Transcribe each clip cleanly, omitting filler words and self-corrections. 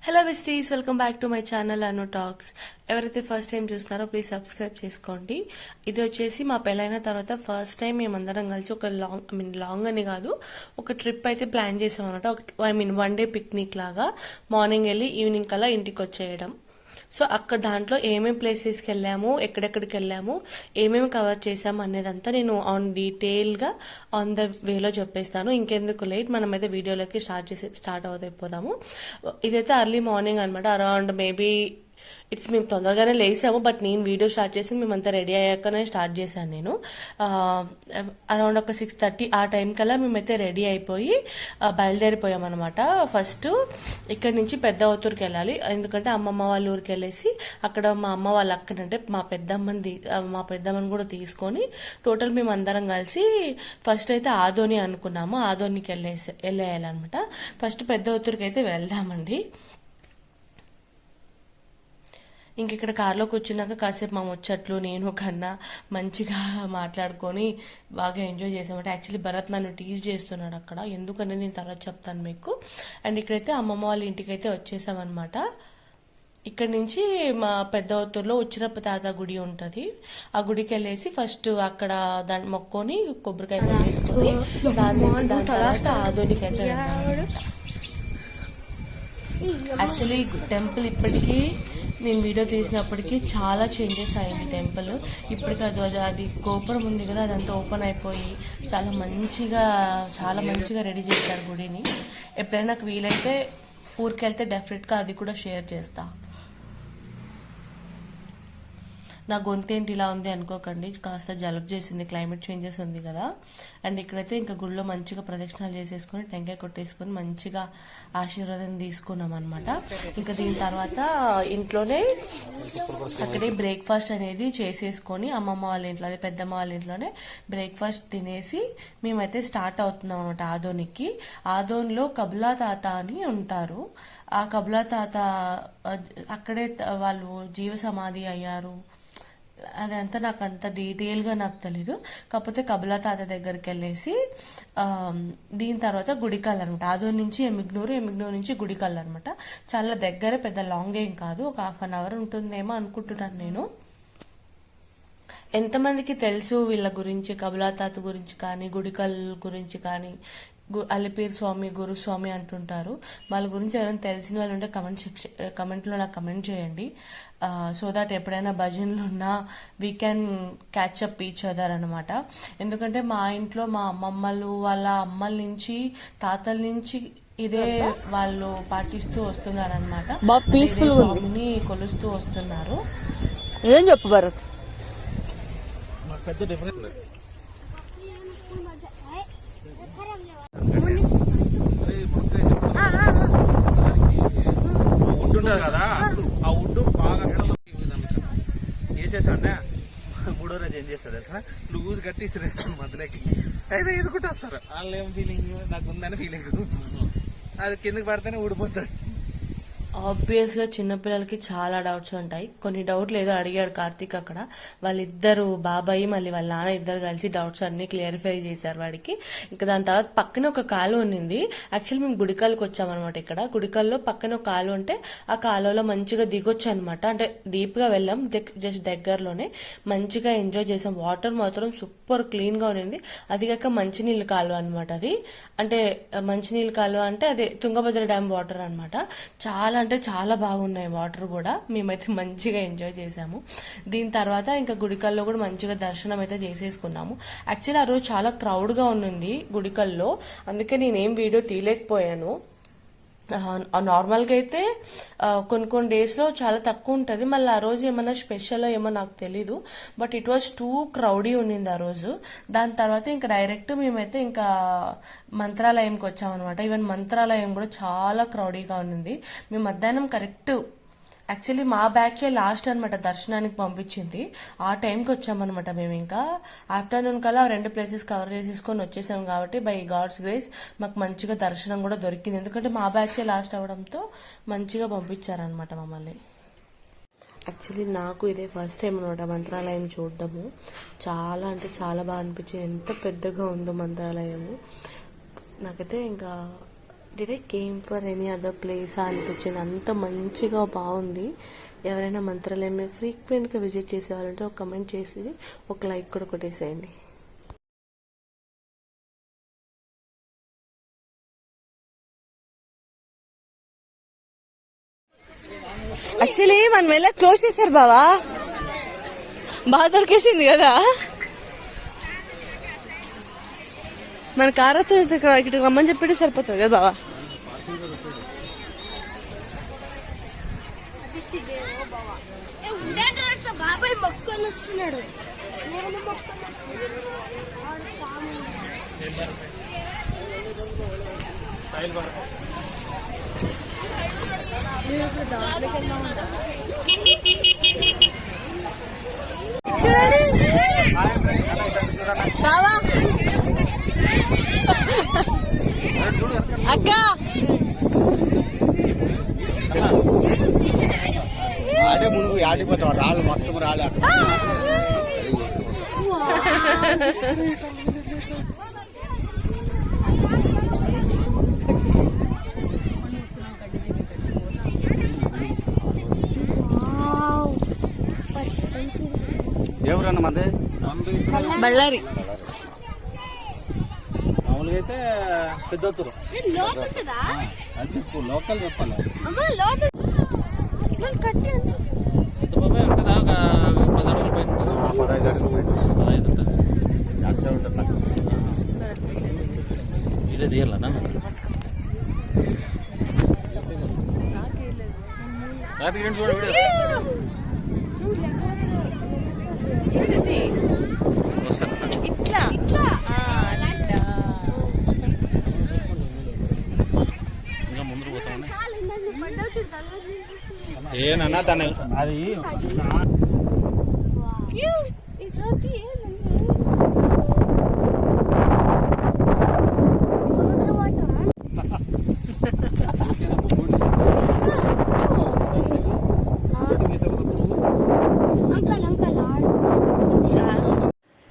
Hello besties, welcome back to my channel Anu talks. ఎవరైతే first time చూస్తున్నారో please subscribe చేసుకోండి. ఇది వచ్చేసి మా పెళ్ళైన తర్వాత ఫస్ట్ టైం మేమందరం కలిసి ఒక లాంగ్ అని కాదు, ఒక ట్రిప్ అయితే ప్లాన్ చేసాం అనమాట. వన్ డే పిక్నిక్ లాగా మార్నింగ్ వెళ్ళి ఈవినింగ్ కల్లా ఇంటికి వచ్చేయడం. సో అక్కడ దాంట్లో ఏమేమి ప్లేసెస్కి వెళ్ళాము, ఎక్కడెక్కడికి వెళ్ళాము, ఏమేమి కవర్ చేసాము అనేదంతా నేను డీటెయిల్గా ఆన్ ద వేలో చెప్పేస్తాను. ఇంకెందుకు లేట్, మనమైతే వీడియోలోకి స్టార్ట్ అవుతాయిపోదాము. ఇదైతే అర్లీ మార్నింగ్ అనమాట. అరౌండ్ మేబీ మేము తొందరగానే లేసాము, బట్ నేను వీడియో స్టార్ట్ చేసి మేమంతా రెడీ అయ్యాకనే స్టార్ట్ చేశాను. నేను అరౌండ్ ఒక 6:30 ఆ టైం కల్లా మేమైతే రెడీ అయిపోయి బయలుదేరిపోయాం అనమాట. ఫస్ట్ ఇక్కడి నుంచి పెద్ద ఊరికి వెళ్ళాలి, ఎందుకంటే అమ్మమ్మ వాళ్ళ ఊరికి వెళ్ళేసి అక్కడ మా అమ్మ వాళ్ళ అక్కడంటే మా పెద్దమ్మని కూడా తీసుకొని టోటల్ మేము అందరం కలిసి ఫస్ట్ అయితే ఆదోని అనుకున్నాము. ఆదోనికి వెళ్ళేయాలన్నమాట. ఫస్ట్ పెద్ద ఊరికి అయితే వెళ్దామండి. ఇంక ఇక్కడ కార్లో కూర్చున్నాక కాసేపు మా ముచ్చట్లు నేను కన్నా మంచిగా మాట్లాడుకొని బాగా ఎంజాయ్ చేసామంటే. యాక్చువల్లీ భరత్ నన్ను టీజ్ చేస్తున్నాడు అక్కడ, ఎందుకనేది నేను తర్వాత చెప్తాను మీకు. అండ్ ఇక్కడైతే అమ్మమ్మ వాళ్ళ ఇంటికి అయితే వచ్చేసామన్నమాట. ఇక్కడ నుంచి మా పెద్ద ఒత్తూరులో ఉచ్చిరప్ప తాత గుడి ఉంటుంది. ఆ గుడికి వెళ్ళేసి ఫస్ట్ అక్కడ దాన్ని మొక్కొని కొబ్బరికాయ వేసుకొని దాని తర్వాత ఆదోనికి అయితే యాక్చువల్లీ టెంపుల్ ఇప్పటికీ నేను వీడియో తీసినప్పటికీ చాలా చేంజెస్ అయింది టెంపుల్. ఇప్పటికీ అది గోపురం ఉంది కదా, అదంతా ఓపెన్ అయిపోయి చాలా మంచిగా రెడీ చేశారు గుడిని. ఎప్పుడైనా నాకు వీలైతే ఊరికి వెళ్తే డెఫినెట్గా అది కూడా షేర్ చేస్తా. నా గొంతేంటి ఇలా ఉంది అనుకోకండి, కాస్త జలుబు చేసింది, క్లైమేట్ చేంజెస్ ఉంది కదా. అండ్ ఇక్కడైతే ఇంకా గుడిలో మంచిగా ప్రదక్షిణాలు చేసేసుకొని టెంకాయ కొట్టేసుకొని మంచిగా ఆశీర్వాదం తీసుకున్నాం అనమాట. ఇంకా దీని తర్వాత ఇంట్లోనే అక్కడే బ్రేక్ఫాస్ట్ అనేది చేసేసుకొని అమ్మమ్మ వాళ్ళ ఇంట్లో, అదే పెద్దమ్మ వాళ్ళ ఇంట్లోనే బ్రేక్ఫాస్ట్ తినేసి మేమైతే స్టార్ట్ అవుతున్నాం అనమాట ఆదోనికి. ఆదోన్లో కబులా తాత అని ఉంటారు. ఆ కబులా తాత అక్కడే వాళ్ళు జీవ సమాధి అయ్యారు. అదంతా నాకు అంత డీటెయిల్గా నాకు తెలీదు. కాకపోతే కబులా తాత దగ్గరికి వెళ్ళేసి దీని తర్వాత గుడికల్ అనమాట. ఆదోని నుంచి ఎమ్మిగ్నూరు నుంచి గుడికల్ అనమాట. చాలా దగ్గర, పెద్ద లాంగ్ ఏం కాదు, ఒక 1/2 hour ఉంటుందేమో అనుకుంటున్నాను నేను. ఎంతమందికి తెలుసు వీళ్ళ గురించి, కబులా తాత గురించి కానీ గుడికల్ గురించి కానీ. అలిపీర్ స్వామి, గురుస్వామి అంటుంటారు. వాళ్ళ గురించి ఎవరైనా తెలిసిన వాళ్ళు ఉంటే కమెంట్లో నాకు కమెంట్ చేయండి. సో దాట్ ఎప్పుడైనా భజనలు ఉన్నా we can catch up each other అనమాట. ఎందుకంటే మా ఇంట్లో మా అమ్మమ్మలు వాళ్ళ అమ్మల నుంచి తాతల నుంచి ఇదే వాళ్ళు పాటిస్తూ వస్తున్నారు అనమాట. స్వామిని కొలుస్తూ వస్తున్నారు. ఏం చెప్పు భరత్. కదా ఆ వుడ్ బాగా వేసేసానే 3వ రోజు ఏం చేస్తారు తెలుసా, లూజ్ కట్టి ఇస్తాను మధ్యలోకి అయినా ఎదుకుంటూ వస్తారు. వాళ్ళు ఏం ఫీలింగ్, నాకు ఉందని ఫీలింగ్, అది కిందకి పడితేనే ఊడిపోతారు. ఆబ్వియస్గా చిన్నపిల్లలకి చాలా డౌట్స్ ఉంటాయి. కొన్ని డౌట్లు ఏదో అడిగాడు కార్తీక్ అక్కడ. వాళ్ళిద్దరు బాబాయి మళ్ళీ వాళ్ళ నాన్న ఇద్దరు కలిసి డౌట్స్ అన్ని క్లియరిఫై చేశారు వాడికి. ఇంకా దాని తర్వాత పక్కన ఒక కాలువ ఉన్నింది. యాక్చువల్లీ మేము గుడికల్కి వచ్చామన్నమాట. ఇక్కడ గుడికల్లో పక్కన ఒక కాలువ ఉంటే ఆ కాలువలో మంచిగా దిగొచ్చు అనమాట. అంటే డీప్గా వెళ్ళాం, జస్ట్ దగ్గరలోనే మంచిగా ఎంజాయ్ చేసాం. వాటర్ మాత్రం సూపర్ క్లీన్గా ఉన్నింది. అది కాక మంచినీళ్ళ కాలువ అనమాట. అది అంటే మంచినీళ్ళ కాలువ అంటే అదే తుంగభద్ర డ్యామ్ వాటర్ అనమాట. చాలా అంటే చాలా బాగున్నాయి వాటర్ కూడా. మేమైతే మంచిగా ఎంజాయ్ చేసాము. దీని తర్వాత ఇంకా గుడికల్లో కూడా మంచిగా దర్శనం అయితే చేసేసుకున్నాము. యాక్చువల్లీ ఆ రోజు చాలా క్రౌడ్గా ఉన్నింది గుడికల్లో, అందుకే నేనేం వీడియో తీయలేకపోయాను. నార్మల్గా అయితే కొన్ని డేస్లో చాలా తక్కువ ఉంటుంది. మళ్ళీ ఆ రోజు ఏమన్నా స్పెషల్ ఏమో నాకు తెలీదు, బట్ ఇట్ వాజ్ టూ క్రౌడీ ఉన్నింది ఆ రోజు. దాని తర్వాత ఇంకా డైరెక్ట్ మేమైతే ఇంకా మంత్రాలయంకి వచ్చామన్నమాట. ఈవెన్ మంత్రాలయం కూడా చాలా క్రౌడీగా ఉన్నింది. మేము మధ్యాహ్నం కరెక్ట్, యాక్చువల్లీ మా బ్యాచే లాస్ట్ అనమాట దర్శనానికి పంపించింది. ఆ టైంకి వచ్చామన్నమాట మేము. ఇంకా ఆఫ్టర్నూన్ కల్లా 2 ప్లేసెస్ కవర్ చేసేసుకొని వచ్చేసాం కాబట్టి బై గాడ్స్ గ్రేస్ మాకు మంచిగా దర్శనం కూడా దొరికింది. ఎందుకంటే మా బ్యాచే లాస్ట్ అవడంతో మంచిగా పంపించారనమాట మమ్మల్ని. యాక్చువల్లీ నాకు ఇదే ఫస్ట్ టైం అనమాట మంత్రాలయం చూడడము. చాలా అంటే చాలా బాగా అనిపించింది. ఎంత పెద్దగా ఉందో మంత్రాలయము. నాకైతే ఇంకా did I came for any other place అనిపించింది. అంత మంచిగా బాగుంది. ఎవరైనా మంత్రాలయం ఫ్రీక్వెంట్గా విజిట్ చేసేవాళ్ళంటే ఒక కమెంట్ చేసి ఒక లైక్ కూడా కొట్టేసేయండి. యాక్చువల్లీ మనం ఎలా క్లోజ్ చేశారు బావా, బాగా దొరికేసింది కదా. మన కారతో ఇక్కడ రమ్మని చెప్పి సరిపోతుంది కదా బావా. బాబాయ్ మొక్కలు వస్తున్నాడు. బావా అక్క ఆడే మునుగు ఆడిపోతావు, రాళ్ళు మొత్తం రాలే. ఎవరన్నా మంది బళ్ళారి మామూలుగా అయితే పెద్దతురు లోతుంటదా? అది చెప్పు, లోకల్ చెప్పాలి. అమ్మా లోతు కట్టి ఎంత బాబాయ్ ఉంటుందా? ఒక 10 అడుగుల పైన 15 అడుగులు పోయింది. 15 ఉంటుంది. జాస్తి ఉంటుంది తక్కువ. ఇదే తీయాలనా? రాత్రి చూడండి వీడియో వస్తాను. ఇట్లా ఇంకా ముందు పోతామని ఏనన్నా దాన్ని అది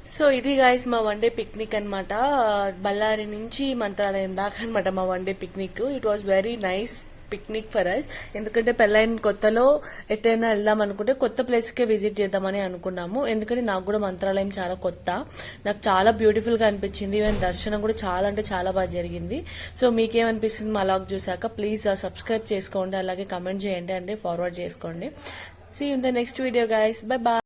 సో ఇది గైస్ మా వన్ డే పిక్నిక్ అనమాట. బళ్ళారి నుంచి మంత్రాలయం దాకా అనమాట మా one day picnic. It was very nice picnic for us. ఎందుకంటే పెళ్ళైన కొత్తలో ఎట్టైనా వెళ్దాం అనుకుంటే కొత్త ప్లేస్కే విజిట్ చేద్దామని అనుకున్నాము. ఎందుకంటే నాకు కూడా మంత్రాలయం చాలా కొత్త, నాకు చాలా బ్యూటిఫుల్ గా అనిపించింది. ఈవెన్ దర్శనం కూడా చాలా అంటే చాలా బాగా జరిగింది. సో మీకేమనిపిస్తుంది మా లాగ్ చూసాక? ప్లీజ్ సబ్స్క్రైబ్ చేసుకోండి, అలాగే కమెంట్ చేయండి అండి, ఫార్వర్డ్ చేసుకోండి. See you in the next video guys. Bye bye.